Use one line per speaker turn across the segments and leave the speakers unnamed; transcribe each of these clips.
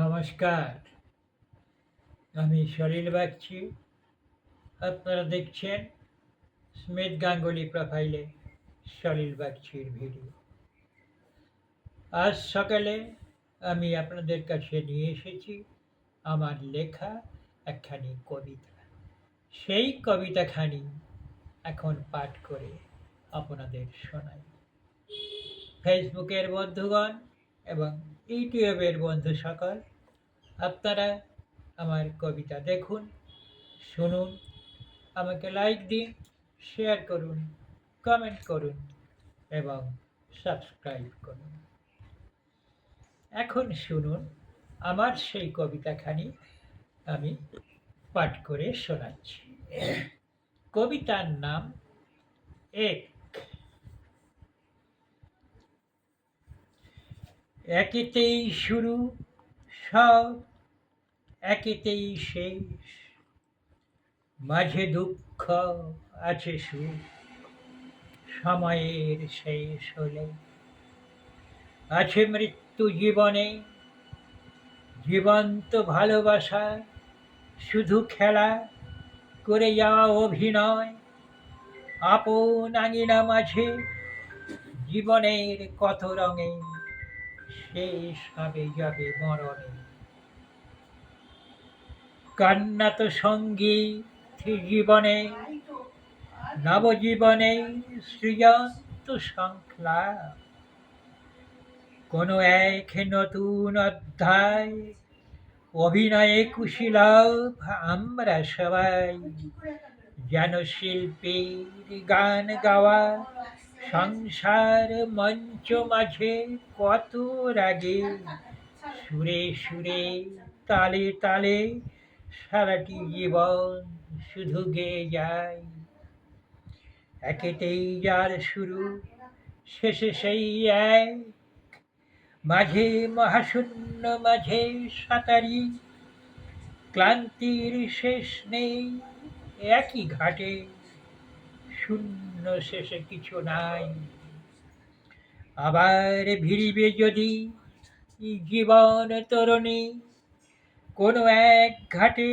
নমস্কার, আমি সলিল বাগচি। আপনারা দেখছেন স্মিথ গাঙ্গুলি প্রোফাইলে সলিল বাগচির ভিডিও। আজ সকালে আমি আপনাদের কাছে নিয়ে এসেছি আমার লেখা একখানি কবিতা। সেই কবিতাখানি এখন পাঠ করে আপনাদের শোনাই। ফেসবুকের বন্ধুগণ এবং ইউটিউবের বন্ধু সকল, আপনারা আমার কবিতা দেখুন, শুনুন, আমাকে লাইক দিন, শেয়ার করুন, কমেন্ট করুন এবং সাবস্ক্রাইব করুন। এখন শুনুন আমার সেই কবিতাখানি আমি পাঠ করে শোনাচ্ছি। কবিতার নাম এক। একেতেই শুরু সব, একেতেই শেষ, মাঝে দুঃখ আছে সুখ, সময়ের শেষ হলে আছে মৃত্যু জীবনে, জীবন্ত ভালোবাসা শুধু খেলা করে যাওয়া অভিনয়, আপন আঙিনা মাঝে জীবনের কত রঙে শেষ হবে যাবে মরণে। কান্না তো সঙ্গী জীবনে, নবজীবনে সৃজন তো সংলাপ, কোনো এক নতুন অধ্যায় অভিনয়ে কুশীলভ আমরা সবাই, যেন শিল্পীর গান গাওয়া সংসার মঞ্চ মাঝে কত রাগে, সুরে সুরে তালে তালে সারাটি জীবন শুধু গেয়ে যায়। একেতেই যার শুরু, শেষে সেই এক, মাঝে মহাশূন্য মাঝে সাঁতারি, ক্লান্তির শেষ নেই একই ঘাটে, শূন্য শেষে কিছু নাই। আবার ভিড়িবে যদি জীবন তরণী কোনো এক ঘাটে,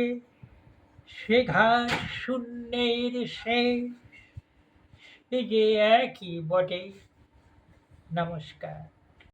সে ঘাট শূন্যের শেষ, সে যে একই বটে। নমস্কার।